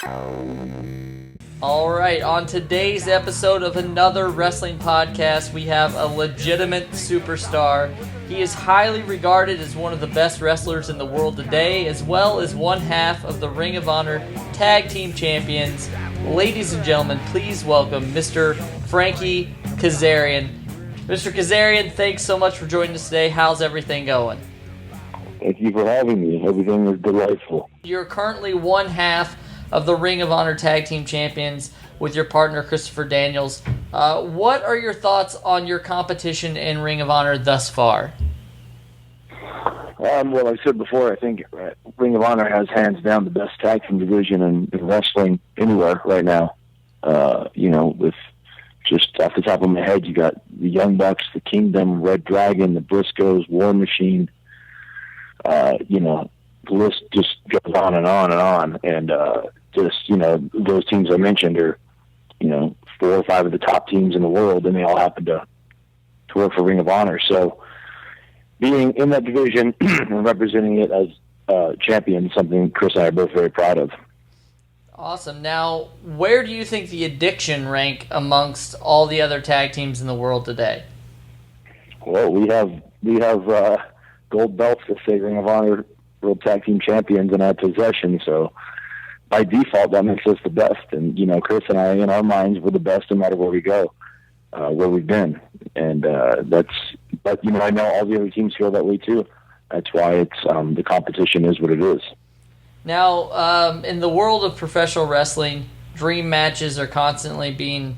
All right, on today's episode of another wrestling podcast, we have a legitimate superstar. He is highly regarded as one of the best wrestlers in the world today, as well as one half of the Ring of Honor Tag Team Champions. Ladies and gentlemen, please welcome Mr. Frankie Kazarian. Mr. Kazarian, thanks so much for joining us today. How's everything going? Thank you for having me. Everything is delightful. You're currently one half of the Ring of Honor Tag Team Champions with your partner, Christopher Daniels. What are your thoughts on your competition in Ring of Honor thus far? Well, like I said before, I think Ring of Honor has hands down the best tag team division in wrestling anywhere right now. With just off the top of my head, you got the Young Bucks, the Kingdom, Red Dragon, the Briscoes, War Machine. The list just goes on and on and on. And those teams I mentioned are, 4 or 5 of the top teams in the world, and they all happen to work for Ring of Honor. So being in that division and representing it as champion is something Chris and I are both very proud of. Awesome. Now, where do you think the Addiction rank amongst all the other tag teams in the world today? Well, we have gold belts that say Ring of Honor World Tag Team Champions in our possession, so by default that makes us the best. And Chris and I, in our minds, we're the best no matter where we go, where we've been. And but I know all the other teams feel that way too. That's why it's the competition is what it is. Now, in the world of professional wrestling, dream matches are constantly being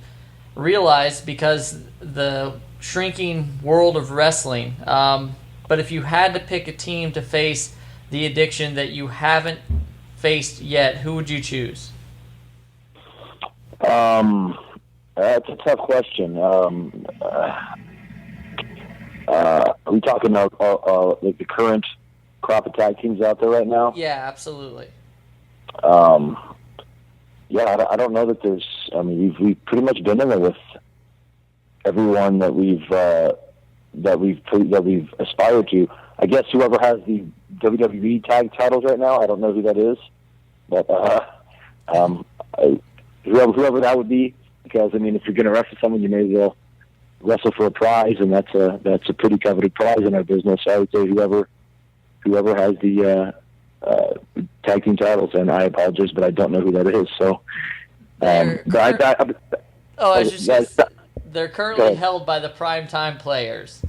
realized because the shrinking world of wrestling. But if you had to pick a team to face the Addiction that you haven't faced yet, who would you choose? That's a tough question. Are we talking about like the current crop of tag teams out there right now? Yeah, absolutely. I don't know that there's. I mean, we've pretty much been in there with everyone that we've aspired to. I guess whoever has the WWE tag titles right now, I don't know who that is, but whoever that would be. Because if you're going to wrestle someone, you may as well wrestle for a prize, and that's a pretty coveted prize in our business. So I would say whoever has the tag team titles, and I apologize, but I don't know who that is. So, they're currently held by the Primetime Players.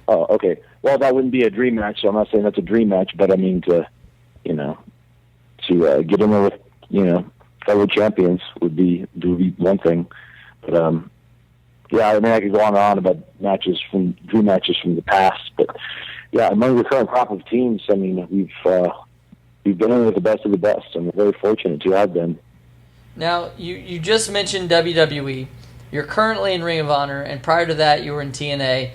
Oh, okay. Well, that wouldn't be a dream match, so I'm not saying that's a dream match, but I mean to get in there with, fellow champions would be one thing. But, I could go on and on about dream matches from the past, but yeah, among the current crop of teams, we've been in with the best of the best, and we're very fortunate to have been. Now, you just mentioned WWE. You're currently in Ring of Honor, and prior to that, you were in TNA.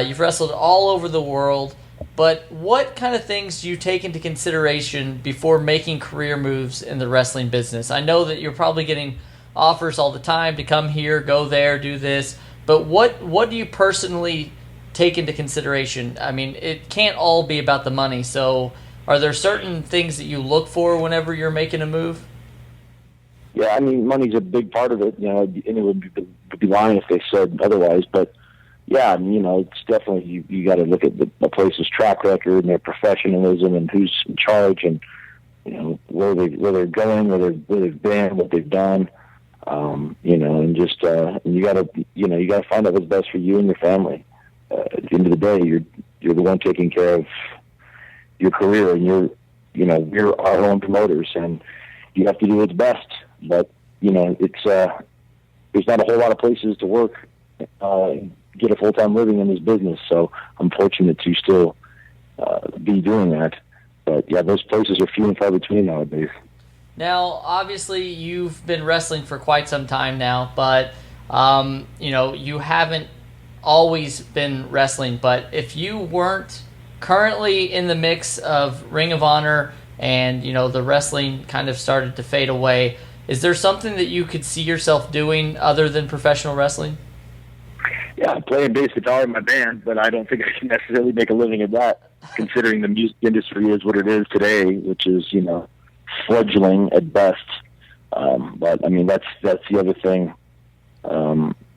You've wrestled all over the world, but what kind of things do you take into consideration before making career moves in the wrestling business? I know that you're probably getting offers all the time to come here, go there, do this, but what do you personally take into consideration? I mean, it can't all be about the money, so are there certain things that you look for whenever you're making a move? Yeah, money's a big part of it. Anyone would be lying if they said otherwise. But yeah, it's definitely you got to look at the place's track record and their professionalism and who's in charge and where they're going, where they've been, what they've done. And just you got to find out what's best for you and your family. At the end of the day, you're the one taking care of your career, and we're our own promoters, and you have to do what's best. But it's there's not a whole lot of places to work, get a full-time living in this business. So I'm fortunate to still be doing that. But yeah, those places are few and far between nowadays. Now, obviously, you've been wrestling for quite some time now, but you haven't always been wrestling. But if you weren't currently in the mix of Ring of Honor and the wrestling kind of started to fade away, is there something that you could see yourself doing other than professional wrestling? Yeah, I play bass guitar in my band, but I don't think I can necessarily make a living at that, considering the music industry is what it is today, which is, fledgling at best. But I mean, that's the other thing.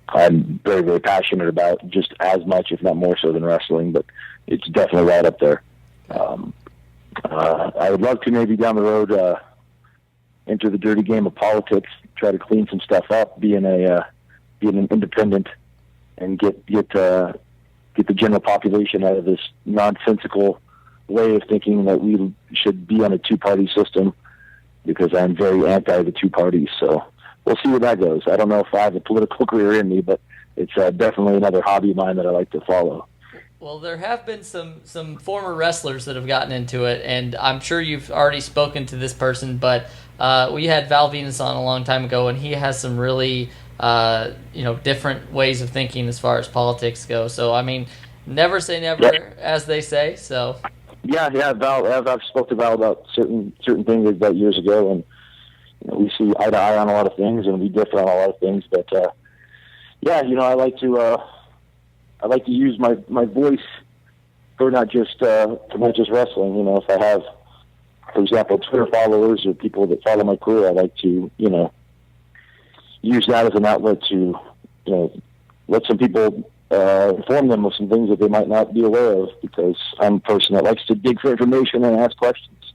I'm very, very passionate about, just as much, if not more so, than wrestling. But it's definitely right up there. I would love to maybe down the road enter the dirty game of politics, try to clean some stuff up, being an independent, and get the general population out of this nonsensical way of thinking that we should be on a two-party system, because I'm very anti the two parties. So we'll see where that goes. I don't know if I have a political career in me, but it's definitely another hobby of mine that I like to follow. Well, there have been some former wrestlers that have gotten into it, and I'm sure you've already spoken to this person, but we had Val Venus on a long time ago, and he has some really different ways of thinking as far as politics go. So, I mean, never say never, as they say. So. Yeah, Val. I've spoke to Val about certain things about years ago, and we see eye to eye on a lot of things, and we differ on a lot of things. But I like to use my voice for not just wrestling. If I have, for example, Twitter followers or people that follow my career, I like to use that as an outlet to let some people inform them of some things that they might not be aware of, because I'm a person that likes to dig for information and ask questions.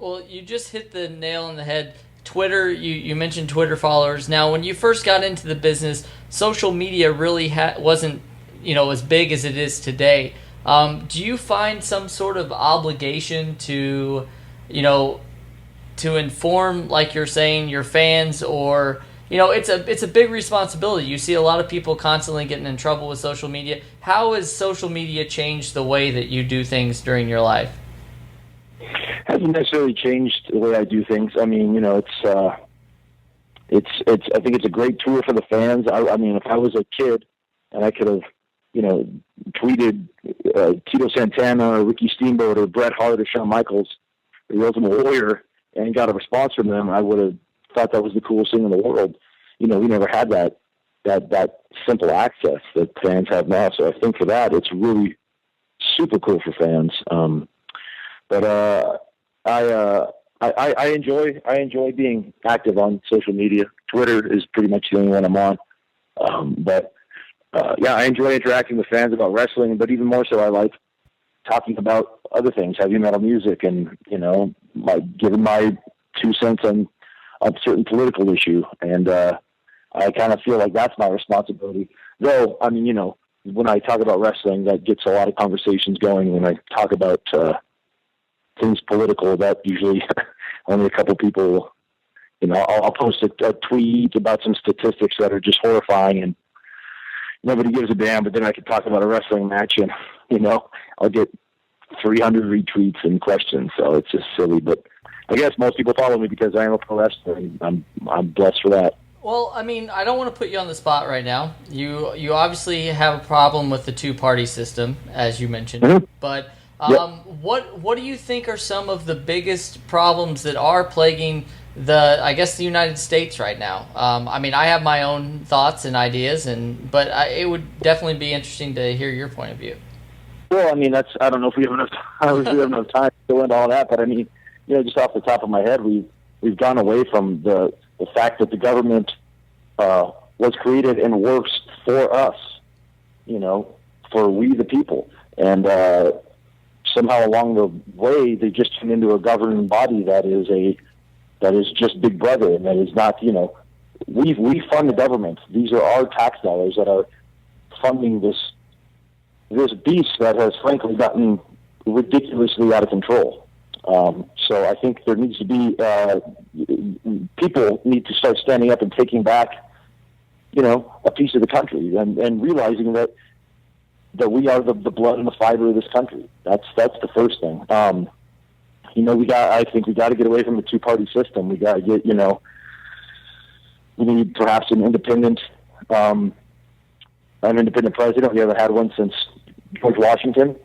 Well, you just hit the nail on the head. Twitter, you mentioned Twitter followers. Now, when you first got into the business, social media really wasn't as big as it is today. Do you find some sort of obligation to inform, like you're saying, your fans, or it's a big responsibility. You see a lot of people constantly getting in trouble with social media. How has social media changed the way that you do things during your life? Hasn't necessarily changed the way I do things. I mean, I think it's a great tool for the fans. I mean, if I was a kid and I could have, tweeted Tito Santana or Ricky Steamboat or Bret Hart or Shawn Michaels, or the Ultimate Warrior, and got a response from them, I would have thought that was the coolest thing in the world. We never had that simple access that fans have now. So I think for that, it's really super cool for fans. I enjoy being active on social media. Twitter is pretty much the only one I'm on. I enjoy interacting with fans about wrestling, but even more so, I like talking about other things, heavy metal music, and giving my 2 cents on a certain political issue. And I kind of feel like that's my responsibility. Though, I mean, when I talk about wrestling, that gets a lot of conversations going. When I talk about things political, that usually only a couple people, I'll post a tweet about some statistics that are just horrifying, and nobody gives a damn. But then I could talk about a wrestling match, and I'll get 300 retweets and questions. So it's just silly. But I guess most people follow me because I am a pro wrestler, and I'm blessed for that. Well, I mean, I don't want to put you on the spot right now. You obviously have a problem with the two-party system, as you mentioned. Mm-hmm. But what do you think are some of the biggest problems that are plaguing the United States right now? I mean, I have my own thoughts and ideas, but it would definitely be interesting to hear your point of view. Well, I mean, I don't know if we have enough time to go into all that, but I mean, just off the top of my head, we've gone away from the fact that the government was created and works for us, for we the people, and somehow along the way they just turned into a governing body that is just Big Brother, and that is not, we fund the government. These are our tax dollars that are funding this beast that has frankly gotten ridiculously out of control. So I think there needs to be people need to start standing up and taking back, a piece of the country, and realizing that we are the blood and the fiber of this country. That's the first thing. I think we got to get away from the two-party system. We got to get, we need perhaps an independent president. We haven't had one since George Washington.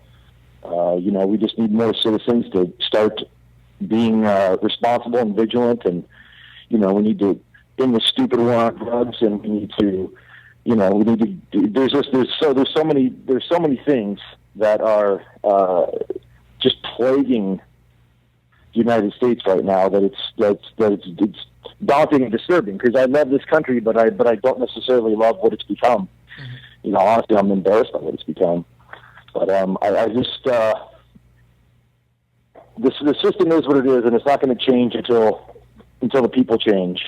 We just need more citizens to start being responsible and vigilant, and we need to end the stupid war on drugs, and we need to, there's so many things that are just plaguing United States right now that it's daunting and disturbing, because I love this country, but I don't necessarily love what it's become. You know, honestly, I'm embarrassed by what it's become. But I just the system is what it is, and it's not going to change until the people change,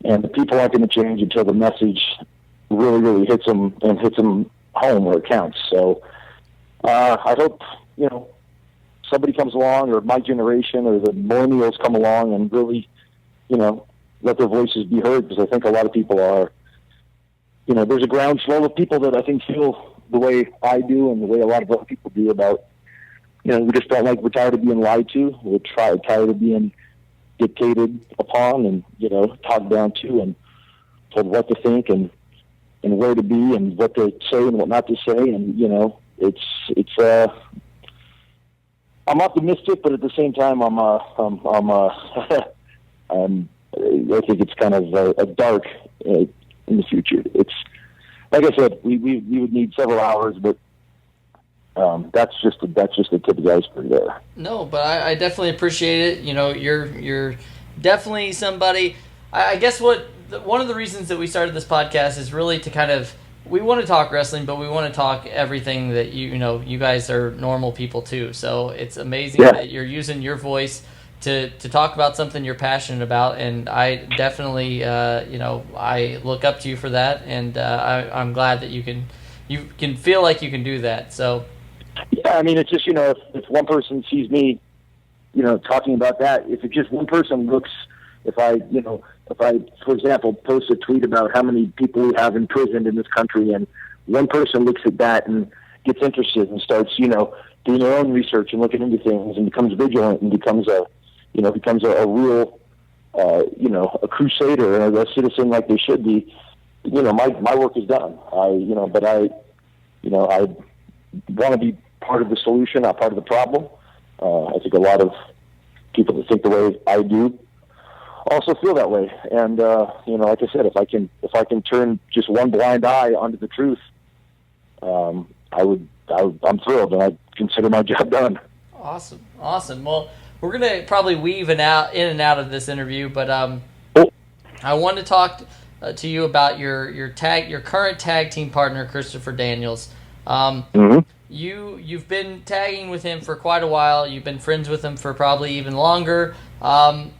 and the people aren't going to change until the message really hits them home where it counts. So I hope, you know, somebody comes along, or my generation, or the millennials come along and really, you know, let their voices be heard, because I think a lot of people are, you know, there's a groundswell of people that I think feel the way I do and the way a lot of other people do about, you know, we just don't like, we're tired of being lied to, tired of being dictated upon and, you know, talked down to and told what to think and where to be and what to say and what not to say. And, you know, I'm optimistic, but at the same time, I think it's kind of a dark in the future. It's like I said, we would need several hours, but that's just the tip of the iceberg there. No, but I definitely appreciate it. You know, you're definitely somebody. I guess one of the reasons that we started this podcast is really to kind of, we want to talk wrestling, but we want to talk everything that you know. You guys are normal people too, so it's amazing that you're using your voice to talk about something you're passionate about, and I definitely you know, I look up to you for that, and I'm glad that you can feel like you can do that. So yeah, I mean, it's just, you know, if one person sees me, you know, talking about that, if it's just one person looks, if I, for example, post a tweet about how many people we have imprisoned in this country, and one person looks at that and gets interested and starts, you know, doing their own research and looking into things and becomes vigilant and becomes a real, you know, a crusader and a citizen like they should be, you know, my work is done. I want to be part of the solution, not part of the problem. I think a lot of people that think the way I do also feel that way. And, you know, like I said, if I can turn just one blind eye onto the truth, I'm thrilled, and I consider my job done. Awesome. Well, we're going to probably weave in and out of this interview, but I want to talk to you about your current tag team partner, Christopher Daniels. You've been tagging with him for quite a while. You've been friends with him for probably even longer. How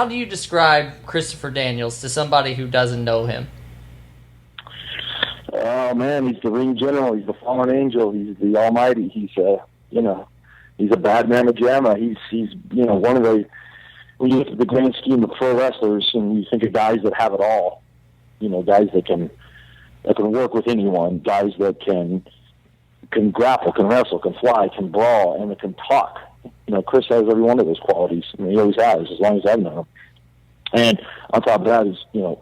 do you describe Christopher Daniels to somebody who doesn't know him? Oh man, he's the ring general. He's the fallen angel. He's the almighty. He's he's a bad mamma jamma. He's you know, one of the, when you look at the grand scheme of pro wrestlers and you think of guys that have it all, you know, guys that can work with anyone, guys that can grapple, can wrestle, can fly, can brawl, and that can talk. You know, Chris has every one of those qualities. I mean, he always has, as long as I've known him. And on top of that is, you know,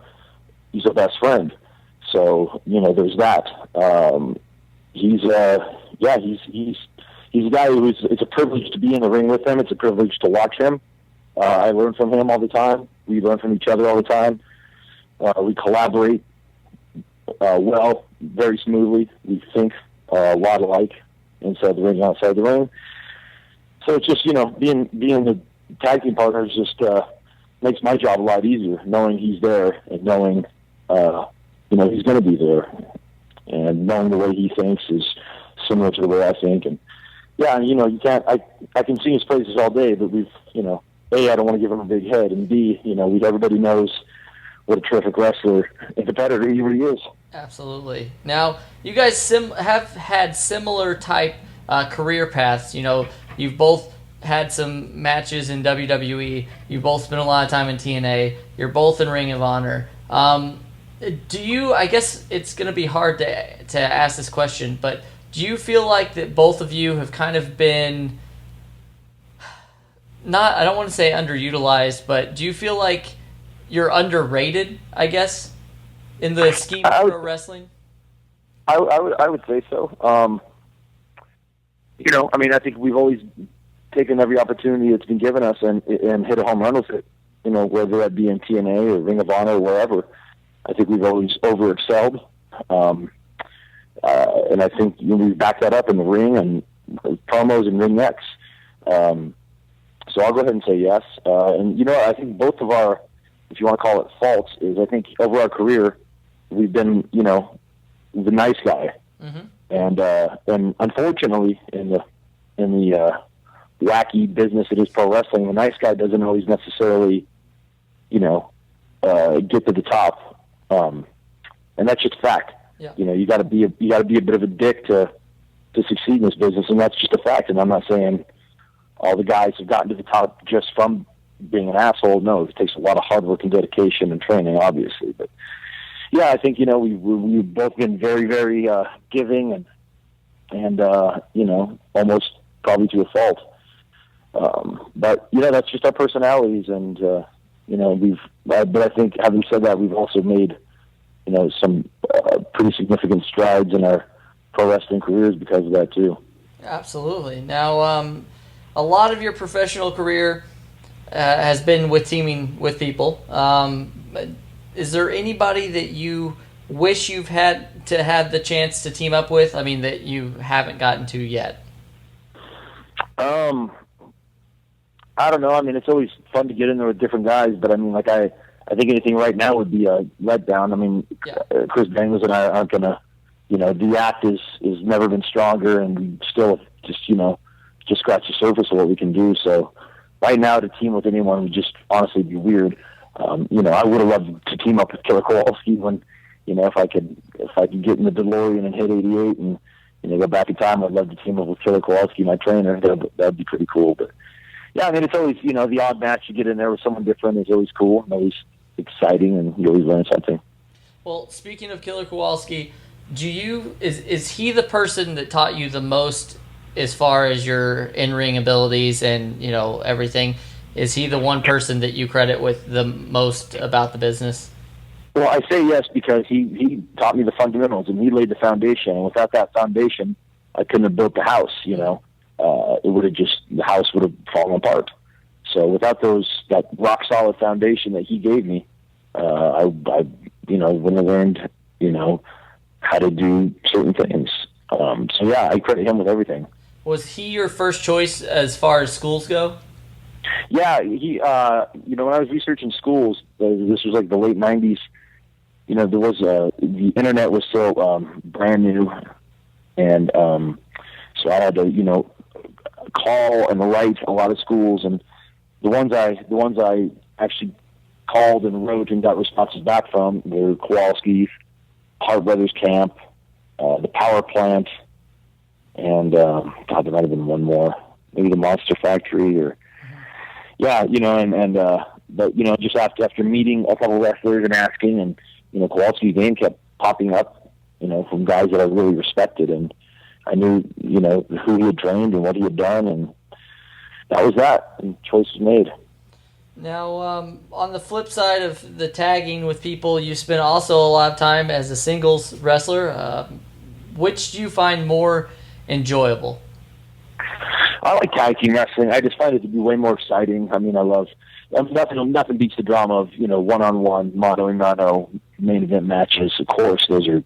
he's a best friend. So, you know, there's that. He's a guy it's a privilege to be in the ring with him. It's a privilege to watch him. I learn from him all the time. We learn from each other all the time. We collaborate well, very smoothly. We think a lot alike inside the ring, outside the ring. So it's just, you know, being the tag team partners just makes my job a lot easier, knowing he's there and knowing, you know, he's going to be there, and knowing the way he thinks is similar to the way I think. And yeah, you know, you can't. I can sing his praises all day, but we've, you know, A, I don't want to give him a big head, and B, you know, everybody knows what a terrific wrestler and competitor he really is. Absolutely. Now, you guys have had similar type career paths. You know, you've both had some matches in WWE. You've both spent a lot of time in TNA. You're both in Ring of Honor. I guess it's going to be hard to ask this question, but do you feel like that both of you have kind of been, I don't want to say underutilized, but do you feel like you're underrated, I guess, in the scheme of pro wrestling? I would say so. You know, I mean, I think we've always taken every opportunity that's been given us and hit a home run with it. You know, whether that be in TNA or Ring of Honor or wherever. I think we've always overexcelled. And I think, you know, we back that up in the ring, and promos and vignettes. So I'll go ahead and say yes. And I think both of our, if you want to call it faults, is I think over our career we've been, the nice guy, and unfortunately in the wacky business it is pro wrestling, the nice guy doesn't always necessarily, get to the top, and that's just a fact. Yeah. You got to be a bit of a dick to succeed in this business, and that's just a fact. And I'm not saying all the guys have gotten to the top just from being an asshole. No, it takes a lot of hard work and dedication and training, obviously. But yeah, I think we've both been very, very giving and almost probably to a fault. But that's just our personalities, and but I think, having said that, we've also made some pretty significant strides in our pro wrestling careers because of that too. Absolutely. Now, a lot of your professional career has been with teaming with people. Is there anybody that you wish you've had to have the chance to team up with? I mean, that you haven't gotten to yet? I don't know. I mean, it's always fun to get in there with different guys, but I mean, like I think anything right now would be a letdown. I mean, Chris Daniels and I aren't gonna, the act is never been stronger, and we still just scratch the surface of what we can do. So right now, to team with anyone would just honestly be weird. I would have loved to team up with Killer Kowalski when, if I could get in the DeLorean and hit 88 and go back in time. I'd love to team up with Killer Kowalski, my trainer. That'd be pretty cool. But yeah, I mean, it's always the odd match you get in there with someone different is always cool and always exciting, and you always learn something. Well, speaking of Killer Kowalski, is he the person that taught you the most as far as your in-ring abilities and everything? Is he the one person that you credit with the most about the business? Well, I say yes because he taught me the fundamentals, and he laid the foundation. And without that foundation, I couldn't have built the house. The house would have fallen apart. So without that rock solid foundation that he gave me, I wouldn't have learned, how to do certain things. So yeah, I credit him with everything. Was he your first choice as far as schools go? Yeah, he, when I was researching schools, this was like the late 90s, there was, the internet was still, brand new. And, so I had to, call and write a lot of schools, and the ones I actually called and wrote and got responses back from were Kowalski, Hart Brothers Camp, the Power Plant, and there might have been one more, maybe the Monster Factory, or but just after meeting a couple of wrestlers and asking, and Kowalski's name kept popping up, from guys that I really respected, and I knew who he had trained and what he had done, and that was that, and choice was made. Now, on the flip side of the tagging with people, you spent also a lot of time as a singles wrestler. Which do you find more enjoyable? I like tag team wrestling. I just find it to be way more exciting. I mean, nothing beats the drama of, one-on-one, mano-a-mano, main event matches. Of course, those are,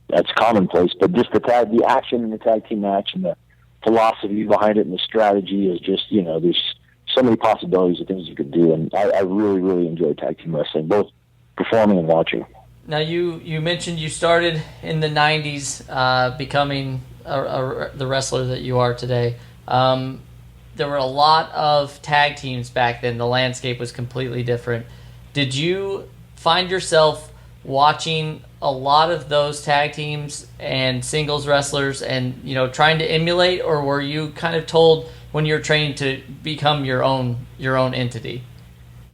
that's commonplace. But just the action in the tag team match and the philosophy behind it and the strategy is just, there's so many possibilities of things you could do. And I really, really enjoy tag team wrestling, both performing and watching. Now, you mentioned you started in the 90s becoming the wrestler that you are today. There were a lot of tag teams back then. The landscape was completely different. Did you find yourself watching a lot of those tag teams and singles wrestlers and, trying to emulate, or were you kind of told when you were training to become your own entity?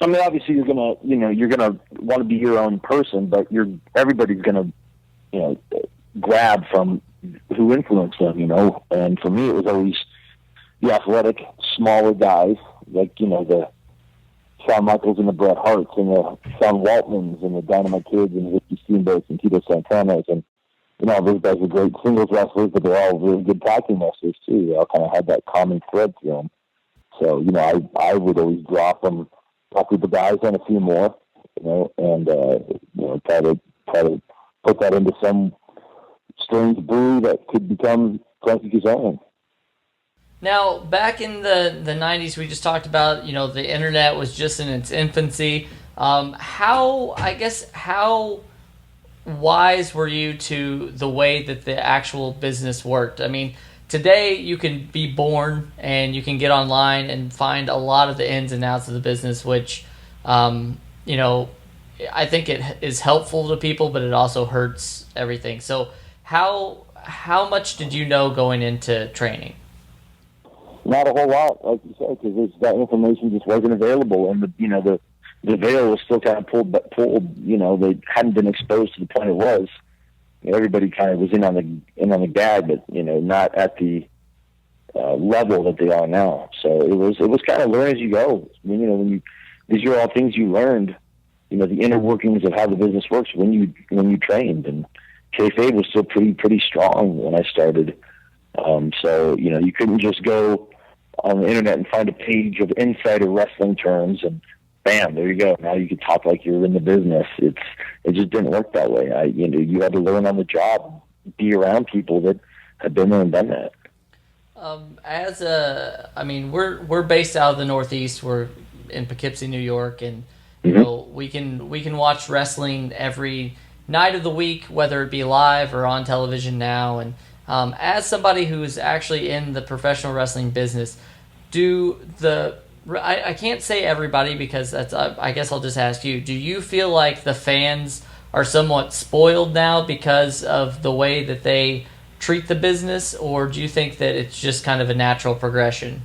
I mean, obviously you're gonna want to be your own person, but everybody's gonna, grab from who influenced them, And for me, it was always the athletic, smaller guys, like, the Shawn Michaels and the Bret Harts and the Sean Waltmans and the Dynamite Kids and the Ricky Steamboats and Tito Santana's, and those guys were great singles wrestlers, but they're all really good tag team wrestlers too. They all kind of had that common thread to them. So I would always draw from a group of guys and a few more, and try to put that into some strange brew that could become Frankie Kazarian. Now, back in the 90s, we just talked about, the internet was just in its infancy. How wise were you to the way that the actual business worked? I mean, today you can be born and you can get online and find a lot of the ins and outs of the business, which, I think it is helpful to people, but it also hurts everything. So how much did you know going into training? Not a whole lot, like you said, because that information just wasn't available, and the veil was still kind of pulled. They hadn't been exposed to the point it was. Everybody kind of was in on the gag, but not at the level that they are now. So it was kind of learn as you go. These are all things you learned. The inner workings of how the business works when you trained, and kayfabe was still pretty strong when I started. So you couldn't just go on the internet and find a page of insider wrestling terms and bam, there you go. Now you could talk like you're in the business. It just didn't work that way. You had to learn on the job, be around people that had been there and done that. We're based out of the Northeast. We're in Poughkeepsie, New York, and we can watch wrestling every night of the week, whether it be live or on television now. And as somebody who's actually in the professional wrestling business, I can't say everybody because I guess I'll just ask you. Do you feel like the fans are somewhat spoiled now because of the way that they treat the business, or do you think that it's just kind of a natural progression?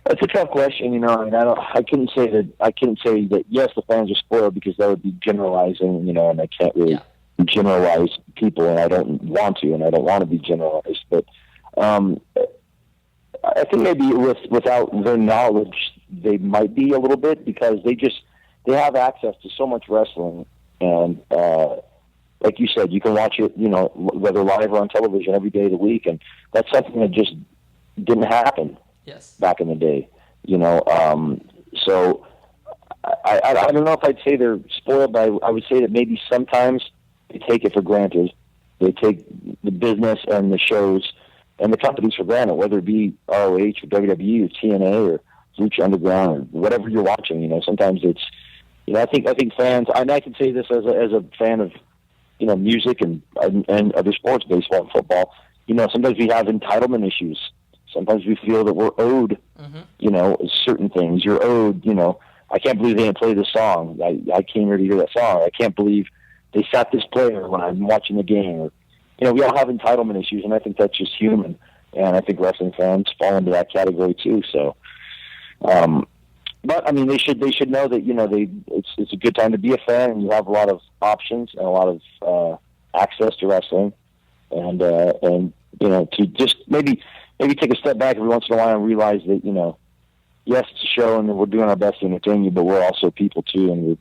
That's a tough question. I couldn't say that. Yes, the fans are spoiled because that would be generalizing. And I can't really generalize people, and I don't want to, and I don't want to be generalized. But I think maybe without their knowledge, they might be a little bit because they have access to so much wrestling, and like you said, you can watch it, whether live or on television every day of the week, and that's something that just didn't happen. Yes. Back in the day, so I don't know if I'd say they're spoiled, but I would say that maybe sometimes they take it for granted. They take the business and the shows and the companies for granted, whether it be ROH or WWE or TNA or Lucha Underground or whatever you're watching. Sometimes it's, I think fans, and I can say this as a fan of, music and other sports, baseball and football. Sometimes we have entitlement issues. Sometimes we feel that we're owed, certain things. You're owed, I can't believe they didn't play this song. I came here to hear that song. I can't believe they sat this player when I'm watching the game. Or, we all have entitlement issues, and I think that's just human. And I think wrestling fans fall into that category too. So, but I mean, they should know that it's a good time to be a fan, and you have a lot of options and a lot of access to wrestling, and to just maybe take a step back every once in a while and realize that, yes, it's a show and we're doing our best to entertain you, but we're also people too, and we're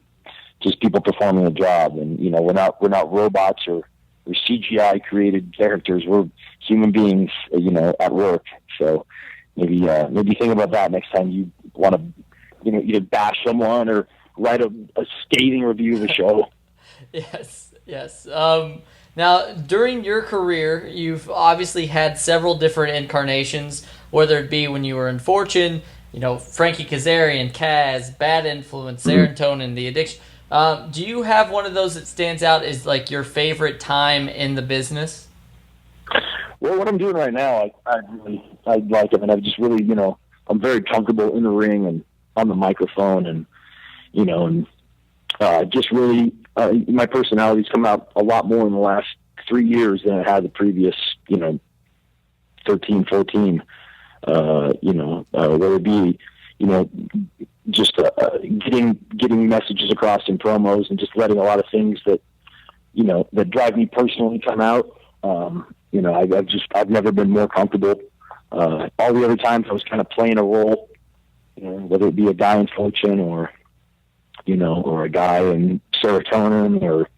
just people performing a job. And, we're not robots or CGI created characters. We're human beings, at work. So maybe think about that next time you want to, either bash someone or write a scathing review of the show. Yes. Now, during your career, you've obviously had several different incarnations, whether it be when you were in Fortune, Frankie Kazarian, Kaz, Bad Influence, Serotonin, The Addiction. Do you have one of those that stands out as like your favorite time in the business? Well, what I'm doing right now, I like it, and I've just really, I'm very comfortable in the ring and on the microphone, and just really, my personality's come out a lot more in the last 3 years than it had the previous, 13, 14. Whether it be, just getting messages across in promos and just letting a lot of things that, that drive me personally come out. I've never been more comfortable. All the other times I was kind of playing a role, whether it be a guy in Fortune or a guy in Serotonin or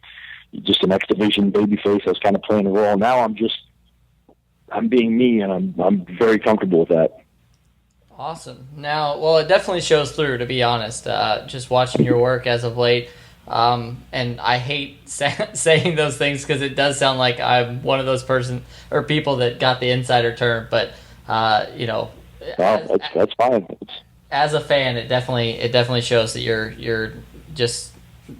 just an X Division babyface. I was kind of playing a role. Now I'm being me, and I'm very comfortable with that. Awesome. Now, well, it definitely shows through, to be honest, just watching your work as of late. And I hate saying those things because it does sound like I'm one of those people that got the insider term. But You know, Well, that's fine. as a fan, it definitely shows that you're just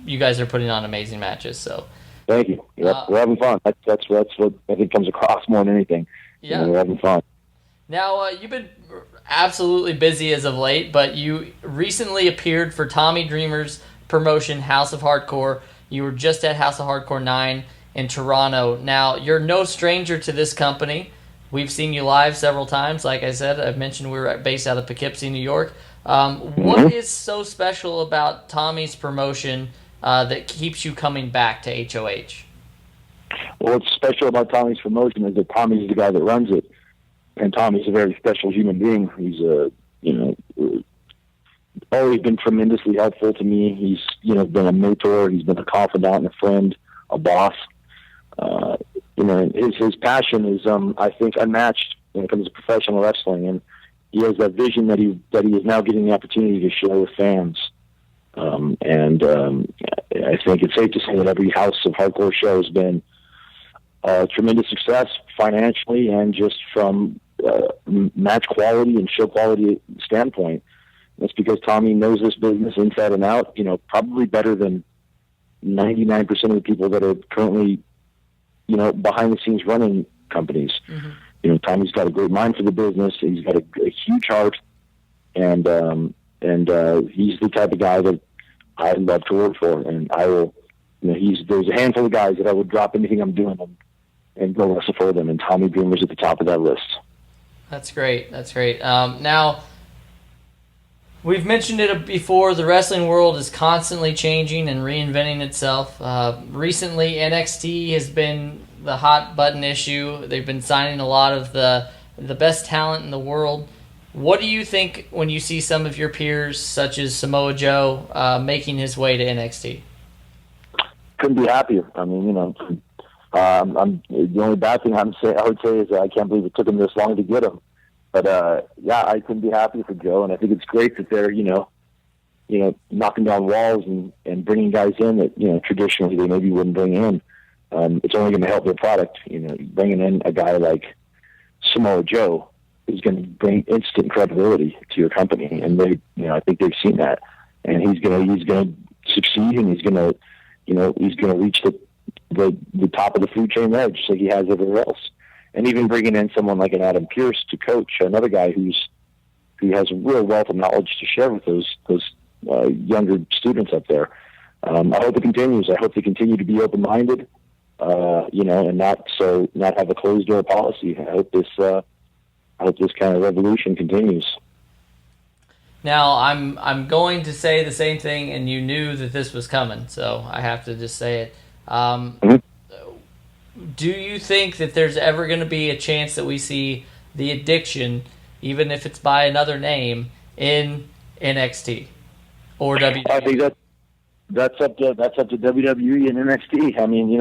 you guys are putting on amazing matches. So Thank you. Yep, we're having fun. That's what I think comes across more than anything. yeah. We're having fun. Now you've been absolutely busy as of late, but you recently appeared for Tommy Dreamer's promotion, House of Hardcore. You were just at House of Hardcore 9 in Toronto. Now you're no stranger to this company. We've seen you live several times. Like I said, I've mentioned we were based out of Poughkeepsie, New York. What is so special about Tommy's promotion that keeps you coming back to HOH? Well, what's special about Tommy's promotion is that Tommy's the guy that runs it, and Tommy's a very special human being. He's always been tremendously helpful to me. He's been a mentor. He's been a confidant and a friend, a boss. His passion is I think unmatched when it comes to professional wrestling, and he has that vision that he is now getting the opportunity to share with fans. I think it's safe to say that every House of Hardcore show has been a tremendous success financially and just from match quality and show quality standpoint. That's because Tommy knows this business inside and out, probably better than 99% of the people that are currently, behind the scenes running companies. Mm-hmm. Tommy's got a great mind for the business. He's got a huge heart, and he's the type of guy that I love to work for. And I will, there's a handful of guys that I would drop anything I'm doing and go wrestle for them. And Tommy Dreamer's at the top of that list. That's great. Now, we've mentioned it before. The wrestling world is constantly changing and reinventing itself. Recently, NXT has been the hot button issue. They've been signing a lot of the best talent in the world. What do you think when you see some of your peers, such as Samoa Joe, making his way to NXT? Couldn't be happier. I mean, the only bad thing I would say is that I can't believe it took him this long to get him. But I couldn't be happy for Joe, and I think it's great that they're knocking down walls and bringing guys in that traditionally they maybe wouldn't bring in. It's only going to help their product. Bringing in a guy like Samoa Joe is going to bring instant credibility to your company, and I think they've seen that, and he's going to succeed, and he's going to reach the top of the food chain there, just like he has everywhere else. And even bringing in someone like an Adam Pearce to coach, another guy who has a real wealth of knowledge to share with those younger students up there. I hope it continues. I hope they continue to be open-minded, and not have a closed door policy. I hope this kind of revolution continues. Now, I'm going to say the same thing, and you knew that this was coming, so I have to just say it. Mm-hmm. Do you think that there's ever going to be a chance that we see the Addiction, even if it's by another name, in NXT or WWE? I think that's up to WWE and NXT. I mean,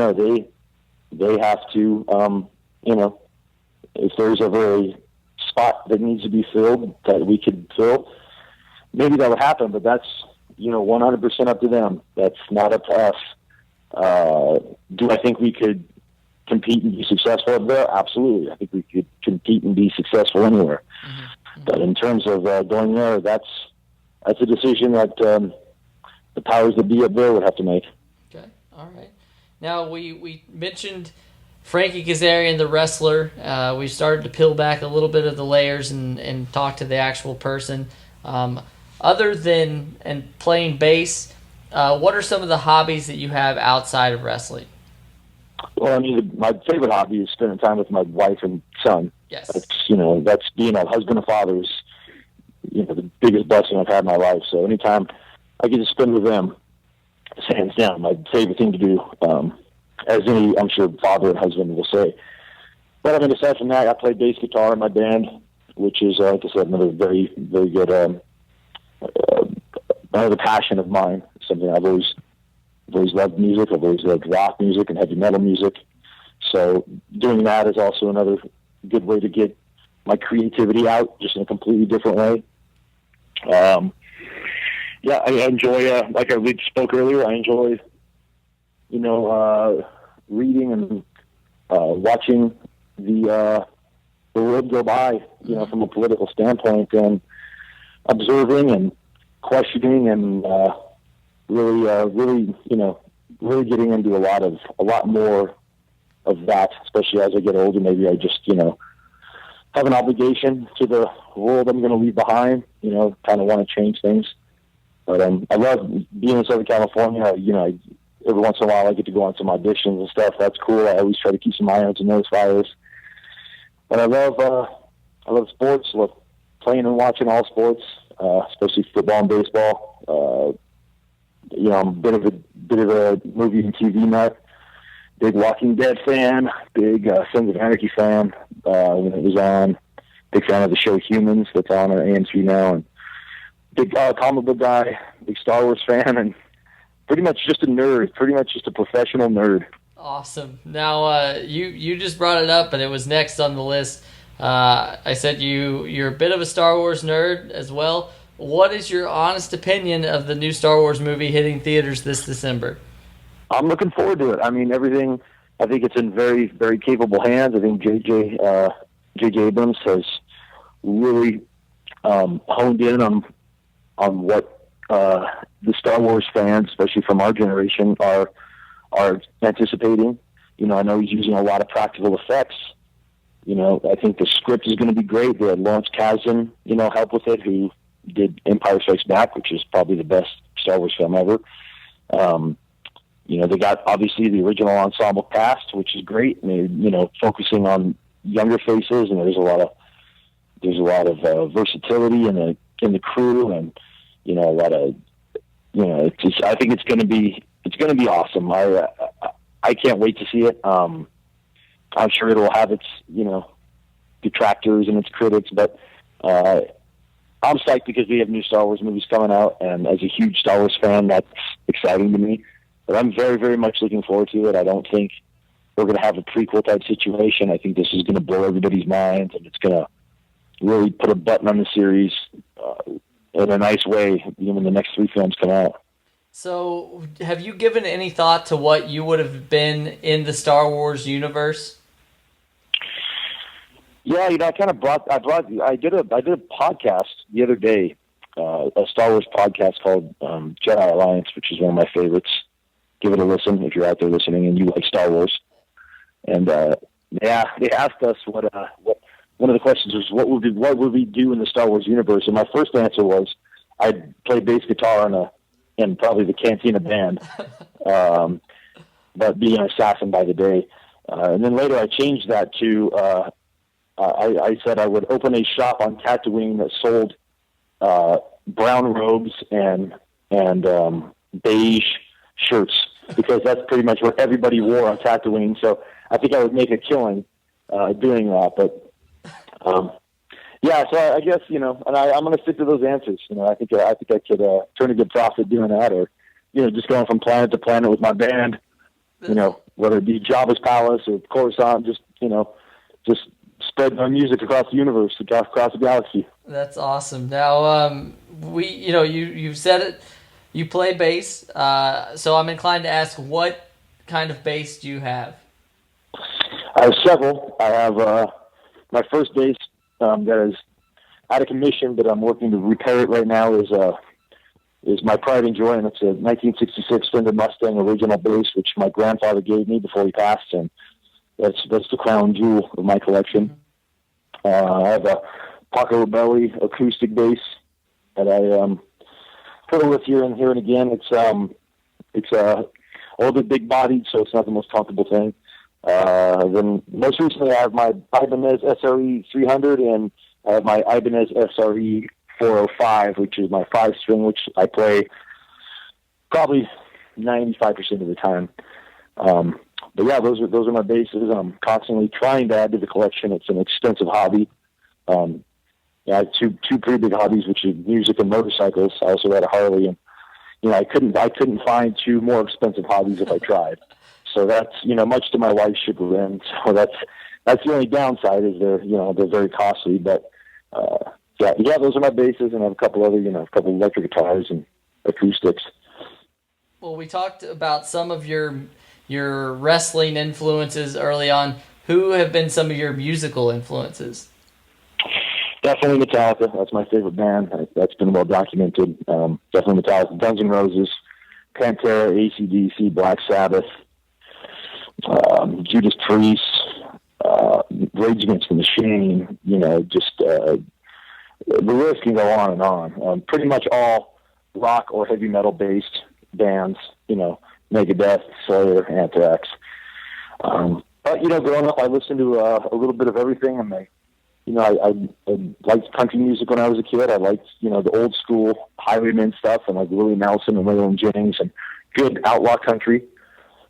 they have to, if there's ever a spot that needs to be filled that we could fill, maybe that will happen. But that's 100% up to them. That's not up to us. Do I think we could compete and be successful up there? Absolutely. I think we could compete and be successful anywhere. Mm-hmm. But in terms of going there, that's a decision that the powers that be up there would have to make. Okay. All right. Now, we mentioned Frankie Kazarian, the wrestler. We started to peel back a little bit of the layers and talk to the actual person. Other than playing bass, what are some of the hobbies that you have outside of wrestling? Well, I mean, my favorite hobby is spending time with my wife and son. Yes. That's being a husband and father is, the biggest blessing I've had in my life. So anytime I get to spend with them, it's hands down my favorite thing to do, as any, I'm sure, father and husband will say. But I mean, aside from that, I play bass guitar in my band, which is, like I said, another very, very good, another passion of mine. Something I've always loved music. I've always loved rock music and heavy metal music. So doing that is also another good way to get my creativity out, just in a completely different way. I enjoy, like I spoke earlier, I enjoy, reading and watching the the world go by, from a political standpoint, and observing and questioning and really getting into a lot more of that, especially as I get older. Maybe I just, have an obligation to the world I'm going to leave behind, kind of want to change things. But I love being in Southern California. Every once in a while I get to go on some auditions and stuff. That's cool. I always try to keep some irons and those fires. But I love sports. I love playing and watching all sports, especially football and baseball. I'm a bit of a movie and TV nut. Big Walking Dead fan. Big Sons of Anarchy fan when it was on. Big fan of the show Humans that's on AMC now. And big comic book guy. Big Star Wars fan. And pretty much just a nerd. Pretty much just a professional nerd. Awesome. Now, you just brought it up, and it was next on the list. I said you're a bit of a Star Wars nerd as well. What is your honest opinion of the new Star Wars movie hitting theaters this December? I'm looking forward to it. I mean, everything, I think it's in very, very capable hands. I think J.J. Abrams has really honed in on what the Star Wars fans, especially from our generation, are anticipating. I know he's using a lot of practical effects. I think the script is going to be great. They had Lawrence Kasdan, help with it, who did Empire Strikes Back, which is probably the best Star Wars film ever. They got obviously the original ensemble cast, which is great. And they're, focusing on younger faces, and there's a lot of versatility in the crew, and a lot of I think it's going to be awesome. I can't wait to see it. I'm sure it'll have its detractors and its critics, but I'm psyched because we have new Star Wars movies coming out, and as a huge Star Wars fan, that's exciting to me. But I'm very, very much looking forward to it. I don't think we're going to have a prequel type situation. I think this is going to blow everybody's minds, and it's going to really put a button on the series in a nice way when the next 3 films come out. So, have you given any thought to what you would have been in the Star Wars universe? Yeah, I did a podcast the other day, a Star Wars podcast called Jedi Alliance, which is one of my favorites. Give it a listen if you're out there listening and you like Star Wars. And they asked us what one of the questions was what would we do in the Star Wars universe? And my first answer was I'd play bass guitar in probably the Cantina band, but be an assassin by the day. And then later I changed that to I said I would open a shop on Tatooine that sold brown robes and beige shirts, because that's pretty much what everybody wore on Tatooine. So I think I would make a killing doing that. But so I guess and I'm going to stick to those answers. I think I could turn a good profit doing that, or just going from planet to planet with my band. Whether it be Jabba's palace or Coruscant, just spread our music across the universe, across the galaxy. That's awesome. Now, you've said it. You play bass, so I'm inclined to ask, what kind of bass do you have? I have several. I have my first bass that is out of commission, but I'm working to repair it right now. Is my pride and joy, and it's a 1966 Fender Mustang original bass, which my grandfather gave me before he passed, and that's the crown jewel of my collection. I have a Paco Rebelli acoustic bass that I fiddle with here and again. It's a little bit big bodied, so it's not the most comfortable thing. Then most recently I have my Ibanez SRE 300, and I have my Ibanez SRE 405, which is my 5-string, which I play probably 95% of the time. But yeah, those are my basses. I'm constantly trying to add to the collection. It's an extensive hobby. I have two pretty big hobbies, which is music and motorcycles. I also ride a Harley, and I couldn't find 2 more expensive hobbies if I tried. So that's much to my wife's chagrin. So that's the only downside, is they're very costly. But those are my basses, and I have a couple other a couple electric guitars and acoustics. Well, we talked about some of your wrestling influences early on. Who have been some of your musical influences? Definitely Metallica. That's my favorite band. That's been well documented. Definitely Metallica. Guns N' Roses, Pantera, AC/DC, Black Sabbath, Judas Priest, Rage Against the Machine. Just the list can go on and on. Pretty much all rock or heavy metal based bands. Megadeth, Slayer, Anthrax. But growing up, I listened to a little bit of everything, and I liked country music when I was a kid. I liked, the old school Highwaymen stuff, and like Willie Nelson and Waylon Jennings, and good outlaw country.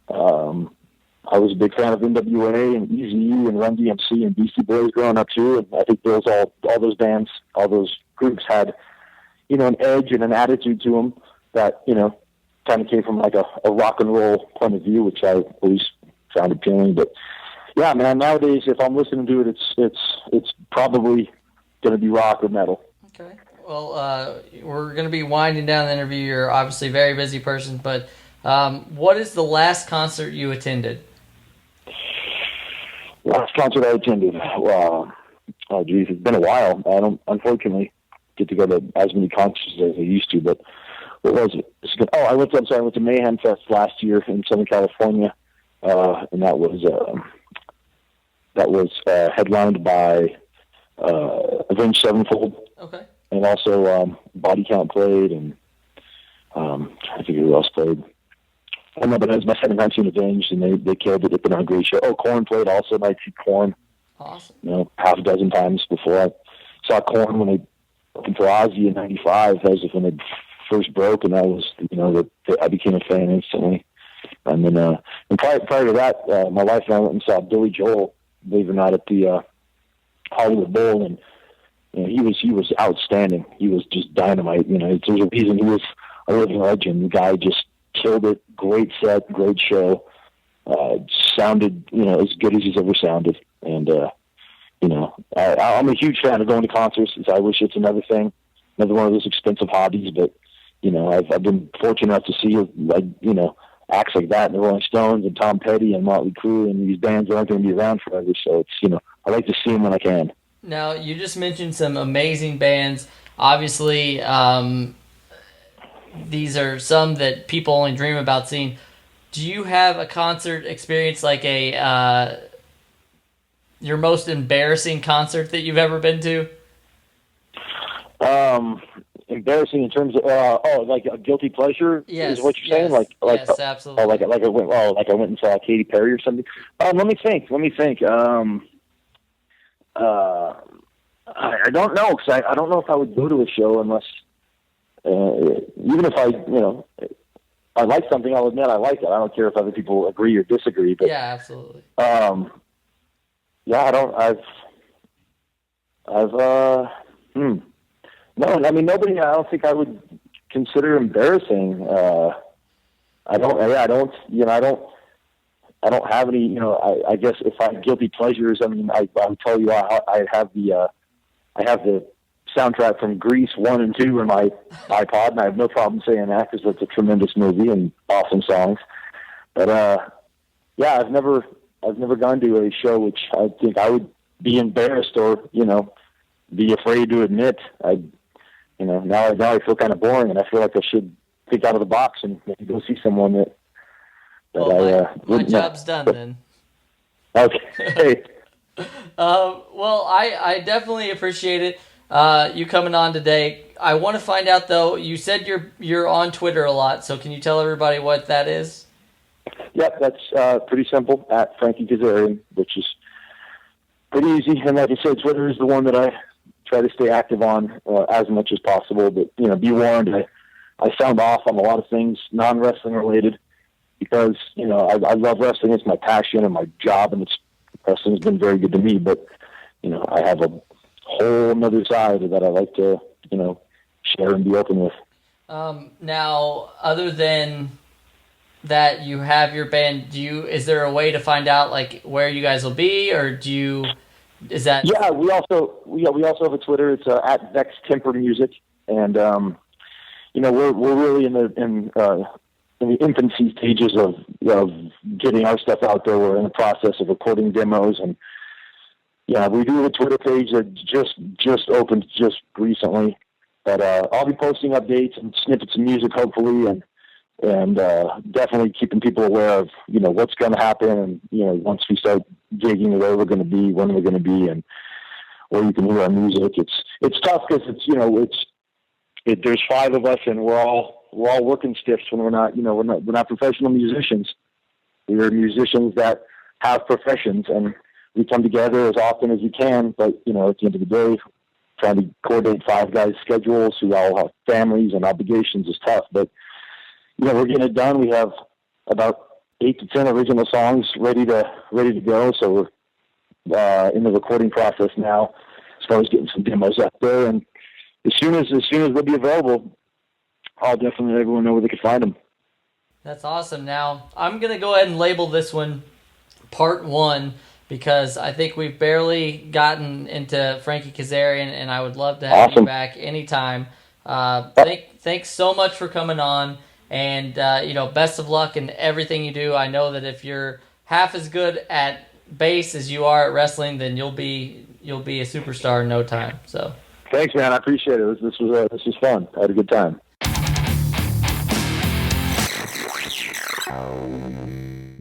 I was a big fan of NWA and Eazy-E and Run DMC and Beastie Boys growing up too. And I think all those bands, all those groups had, an edge and an attitude to them that, kind of came from like a rock and roll point of view, which I always found appealing. But yeah, man, nowadays, if I'm listening to it, it's probably going to be rock or metal. Okay. Well, we're going to be winding down the interview. You're obviously a very busy person, but what is the last concert you attended? Last concert I attended, oh geez, it's been a while. I don't, unfortunately, get to go to as many concerts as I used to. But what was it? I went to Mayhem Fest last year in Southern California, and that was headlined by Avenged Sevenfold. Okay. And also Body Count played, and I think who else played. I know, but it was my second time seeing Avenged, and they killed it. They put on a great show. Oh, Korn played also. I'd see Korn. Awesome. Half a dozen times before I saw Korn when they opened for Ozzy in '95. That was when they first broke, and that was I became a fan instantly. And then and prior to that, my wife and I went and saw Billy Joel, believe it or not, at the Hollywood Bowl, and he was outstanding. He was just dynamite. There's a reason he was a living legend. The guy just killed it. Great set, great show. Sounded as good as he's ever sounded. And I'm a huge fan of going to concerts. I wish it's another thing, another one of those expensive hobbies. But I've been fortunate enough to see acts like that, and the Rolling Stones and Tom Petty and Motley Crue, and these bands aren't going to be around forever. So it's I like to see them when I can. Now, you just mentioned some amazing bands. Obviously, these are some that people only dream about seeing. Do you have a concert experience like your most embarrassing concert that you've ever been to? Embarrassing in terms of like a guilty pleasure. Yes, is what you're saying? Yes, absolutely. Like I went and saw Katy Perry or something. Let me think. I don't know, because I don't know if I would go to a show unless even if I like something, I'll admit I like it. I don't care if other people agree or disagree. But yeah, absolutely. Yeah, No, I mean, nobody. I don't think I would consider embarrassing. I don't have any. I guess if I have guilty pleasures, I mean, I would tell you I have the soundtrack from Grease 1 and 2 in my iPod, and I have no problem saying that because it's a tremendous movie and awesome songs. But yeah, I've never gone to a show which I think I would be embarrassed or be afraid to admit. Now I feel kind of boring, and I feel like I should think out of the box and maybe go see someone that my job's done then. Okay. Well, I definitely appreciate it. You coming on today. I want to find out though. You said you're on Twitter a lot, so can you tell everybody what that is? Yep, that's pretty simple. At Frankie Kazarian, which is pretty easy. And like I said, Twitter is the one that I try to stay active on as much as possible. But be warned, I sound off on a lot of things non-wrestling related because I love wrestling. It's my passion and my job, and wrestling's been very good to me. But I have a whole another side that I like to share and be open with. Now, other than that, you have your band. Is there a way to find out like where you guys will be, or is that? Yeah, we also have a Twitter. It's at Vex Temper Music, and we're really in the infancy stages of getting our stuff out there. We're in the process of recording demos, and Yeah, we do have a Twitter page that just opened just recently. But I'll be posting updates and snippets of music, hopefully, and definitely keeping people aware of what's going to happen, and once we start digging where we're going to be, when we're going to be, and where you can hear our music. It's tough because there's 5 of us, and we're all working stiffs when we're not professional musicians. We're musicians that have professions, and we come together as often as we can. But at the end of the day, trying to coordinate 5 guys' schedules who all have families and obligations is tough. But we're getting it done. We have about 8 to 10 original songs ready to go. So we're in the recording process now, as far as getting some demos out there. And as soon as they'll be available, I'll definitely let everyone know where they can find them. That's awesome. Now, I'm going to go ahead and label this one Part 1 because I think we've barely gotten into Frankie Kazarian, and I would love to have you back anytime. Thanks so much for coming on, and best of luck in everything you do. I know that if you're half as good at bass as you are at wrestling, then you'll be a superstar in no time. So thanks, man. I appreciate it. This was fun. I had a good time.